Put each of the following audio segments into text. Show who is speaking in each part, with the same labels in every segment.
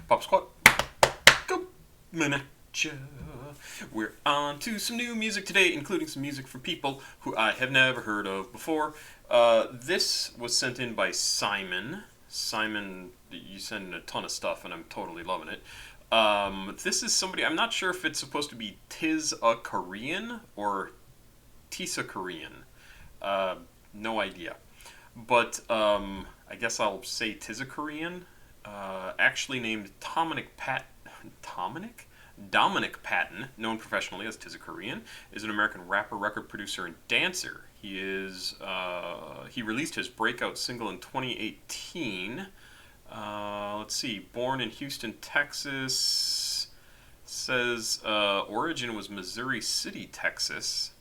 Speaker 1: Papasquatjon, go miniature. We're on to some new music today, including some music from people who I have never heard of before. This was sent in by Simon. Simon, you send in a ton of stuff, and I'm totally loving it. This is somebody, I'm not sure if it's supposed to be tisakorean or tisakorean. No idea. But I guess I'll say tisakorean. Actually named Dominic Patton, known professionally as tisakorean, is an American rapper, record producer, and dancer. He released his breakout single in 2018. Let's see, born in Houston, Texas. Says origin was Missouri City, Texas.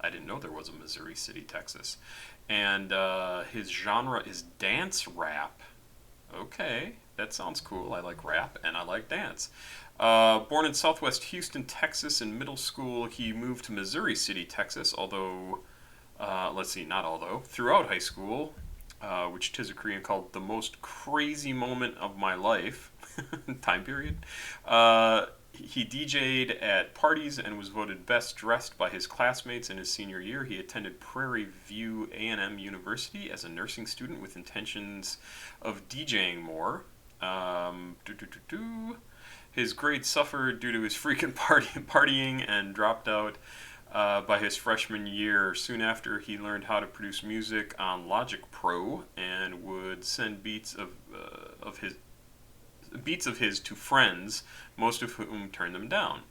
Speaker 1: I didn't know there was a Missouri City, Texas. And his genre is dance rap. Okay, that sounds cool. I like rap and I like dance. Born in southwest Houston, Texas. In middle school, he moved to Missouri City, Texas, throughout high school, which tisakorean called the most crazy moment of my life, time period. He DJ'd at parties and was voted best dressed by his classmates in his senior year. He attended Prairie View A&M University as a nursing student with intentions of DJing more. His grades suffered due to his frequent partying and dropped out by his freshman year. Soon after, he learned how to produce music on Logic Pro and would send beats of his to friends, most of whom turned them down.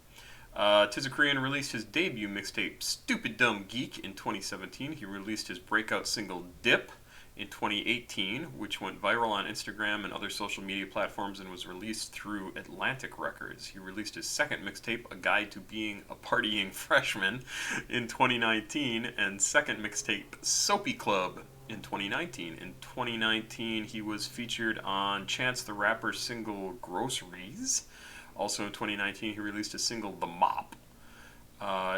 Speaker 1: tisakorean released his debut mixtape, Stupid Dumb Geek, in 2017. He released his breakout single, Dip, in 2018, which went viral on Instagram and other social media platforms and was released through Atlantic Records. He released his second mixtape, A Guide to Being a Partying Freshman, in 2019, and second mixtape, Soapy Club, in 2019. In 2019, he was featured on Chance the Rapper's single, Groceries. Also in 2019, he released a single, The Mop.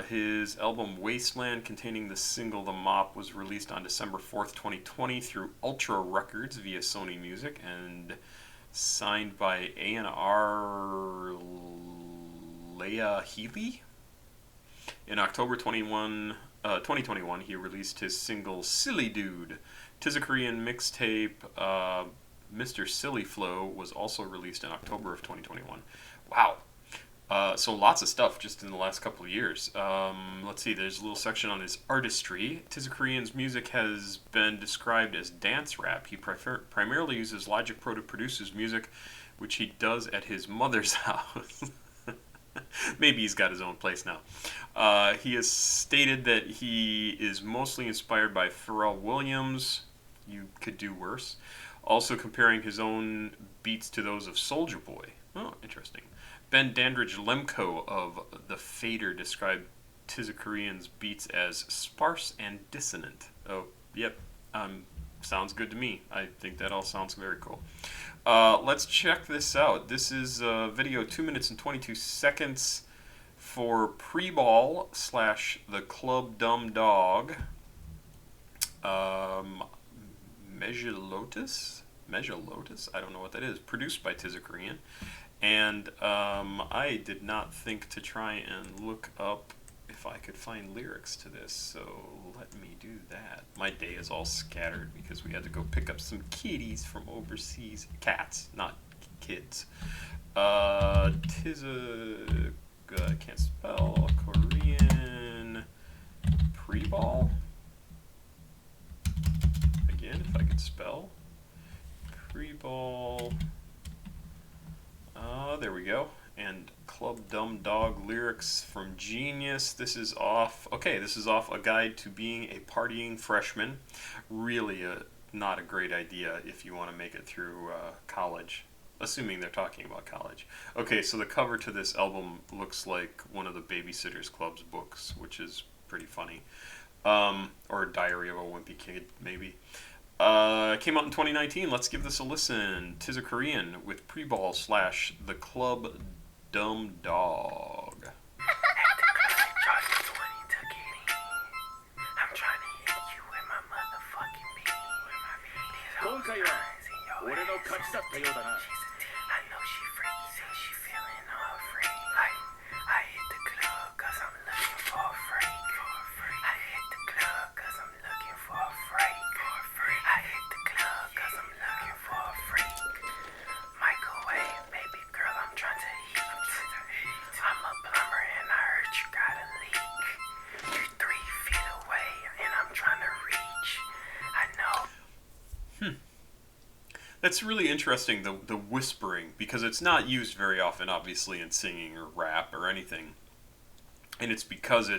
Speaker 1: His album Wasteland, containing the single The Mop, was released on December 4th, 2020 through Ultra Records via Sony Music and signed by A&R Leah Healy. In October 2021, he released his single Silly Dude. tisakorean mixtape Mr. Silly Flow was also released in October of 2021. Wow. So lots of stuff just in the last couple of years. Let's see, there's a little section on his artistry. tisakorean's music has been described as dance rap. He primarily uses Logic Pro to produce his music, which he does at his mother's house. Maybe he's got his own place now. He has stated that he is mostly inspired by Pharrell Williams. You could do worse. Also comparing his own beats to those of Soulja Boy. Oh, interesting. Ben Dandridge Lemko of The Fader described tisakorean's beats as sparse and dissonant. Oh, yep. Sounds good to me. I think that all sounds very cool. Let's check this out. This is a video 2 minutes and 22 seconds for Preball / the Club Dumb Dog. Measure Lotus? I don't know what that is. Produced by tisakorean. And I did not think to try and look up if I could find lyrics to this, so let me do that. My day is all scattered because we had to go pick up some kitties from overseas. Cats, not kids. I can't spell Korean. Preball? Again, if I could spell. Preball. There we go. And Club Dumb Dog lyrics from Genius. This is off A Guide to Being a Partying Freshman. Really not a great idea if you want to make it through college, assuming they're talking about college. Okay, so the cover to this album looks like one of the Babysitter's Club's books, which is pretty funny. Or Diary of a Wimpy Kid, maybe. Came out in 2019. Let's give this a listen. tisakorean with Preball / the Club Dumb Dog.
Speaker 2: I know she freaky.
Speaker 1: It's really interesting, the whispering, because it's not used very often, obviously, in singing or rap or anything. And it's because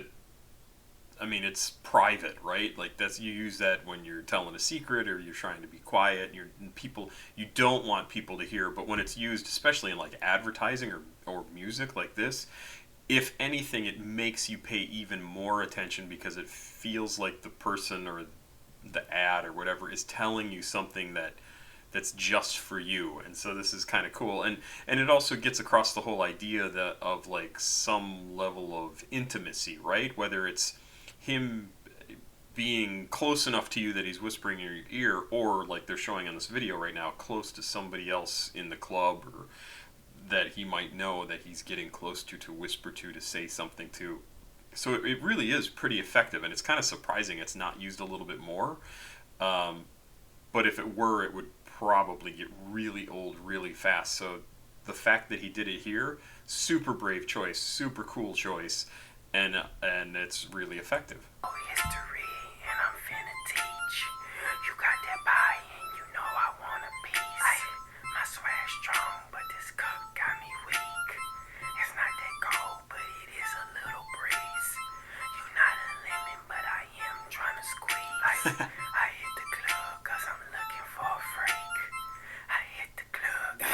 Speaker 1: it's private, right? Like that's you use that when you're telling a secret or you're trying to be quiet. You don't want people to hear, but when it's used, especially in like advertising or music like this, if anything, it makes you pay even more attention because it feels like the person or the ad or whatever is telling you something that's just for you. And so this is kind of cool, and it also gets across the whole idea that of like some level of intimacy, right? Whether it's him being close enough to you that he's whispering in your ear, or like they're showing on this video right now, close to somebody else in the club, or that he might know that he's getting close to whisper to say something to. So it really is pretty effective, and it's kind of surprising it's not used a little bit more. But if it were, it would probably get really old really fast. So the fact that he did it here, super brave choice, super cool choice, and it's really effective.
Speaker 2: Oh, history, and I'm finna teach. You got that pie, and you know I want a piece. My swag strong, but this cup got me weak. It's not that cold, but it is a little breeze. You not a lemon, but I am trying to squeeze. I hit the club, cause I'm looking for a freak. I hit the club,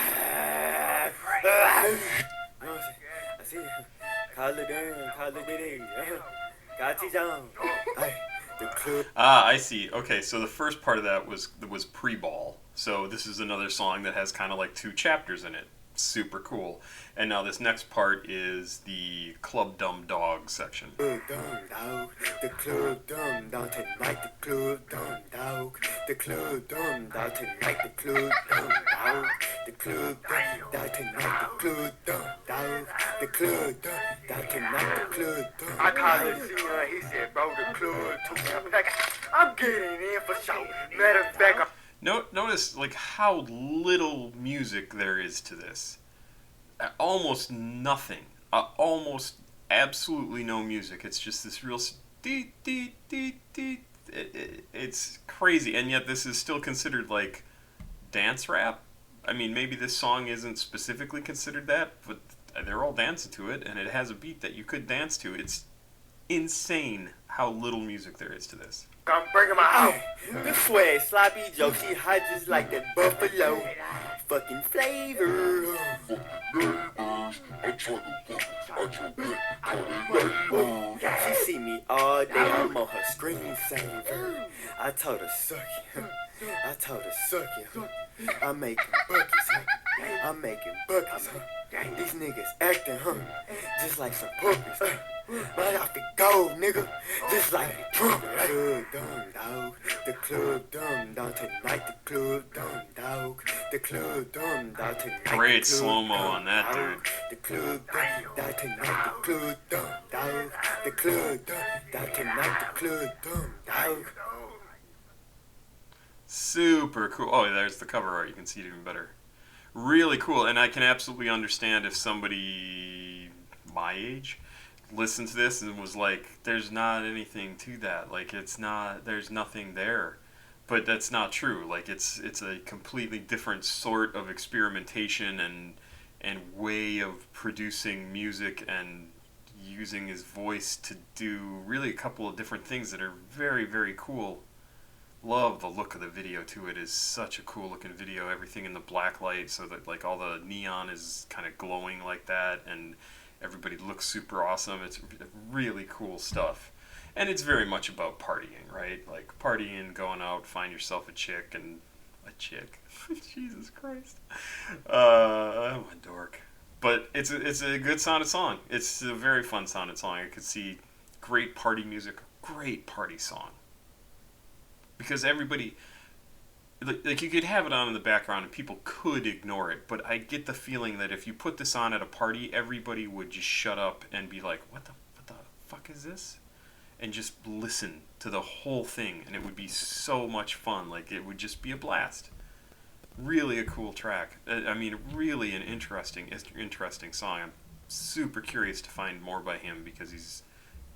Speaker 3: I see. Call it in, call it in. Got tisakorean. The club.
Speaker 1: Ah, I see. Okay, so the first part of that was Preball. So this is another song that has kind of like 2 chapters in it. Super cool. And now this next part is the Club Dumb Dawg section.
Speaker 3: Dumb dog, the club dumb dog tonight, the club dumb dog, the club dumb dog tonight, the club dumb dog, the club dumb dog tonight, the club dumb dog, the club dumb dog tonight, the club dumb. I called it Sion, he said, bro, the club too. I'm getting in for sure. Matter of fact,
Speaker 1: Notice like how little music there is to this. Almost nothing. Almost absolutely no music. It's just this real dee dee dee dee. It's crazy, and yet this is still considered like dance rap. I mean, maybe this song isn't specifically considered that, but they're all dancing to it, and it has a beat that you could dance to. It's insane how little music there is to this.
Speaker 3: I'm bringing my house. The swag sloppy Joe, she hot just like that buffalo. Fucking flavor. She see me all day, I'm on her screensaver. I told her suck it. I told her suck it. I'm making buckets, I'm making buckets, These niggas acting, just like some puppies, Right off the gold, nigga, just like a trumpet. Club dumb dog, the club dumb dog tonight, the club dumb dog, the club dumb dog tonight.
Speaker 1: Great slow-mo on that, dude.
Speaker 3: The club dumb dog tonight, the club dumb dog, the club dumb dog tonight, the club dumb dog.
Speaker 1: Super cool. Oh, there's the cover art. You can see it even better. Really cool, and I can absolutely understand if somebody my age listened to this and was like, there's not anything to that. Like, there's nothing there. But that's not true. Like, it's a completely different sort of experimentation and way of producing music and using his voice to do really a couple of different things that are very, very cool. Love the look of the video too. It is such a cool looking video. Everything in the black light, so that like all the neon is kind of glowing like that, and everybody looks super awesome. It's really cool stuff, and it's very much about partying, right? Like partying, going out, find yourself a chick. Jesus Christ, I'm a dork. But it's a good sounded song. It's a very fun sounded song. I could see great party music, great party song. Because everybody, like you could have it on in the background and people could ignore it, but I get the feeling that if you put this on at a party, everybody would just shut up and be like, what the fuck is this? And just listen to the whole thing, and it would be so much fun. Like, it would just be a blast. Really a cool track. I mean, really an interesting song. I'm super curious to find more by him, because he's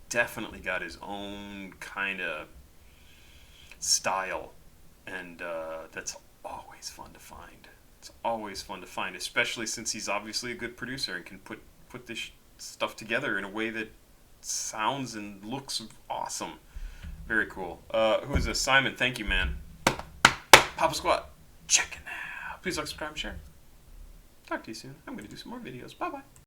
Speaker 1: definitely got his own kind of style, and that's always fun to find. It's always fun to find, especially since he's obviously a good producer and can put this stuff together in a way that sounds and looks awesome. Very cool. Who is this? Simon, thank you, man. Papa Squat, check it out. Please like, subscribe, and share. Talk to you soon. I'm going to do some more videos. Bye-bye.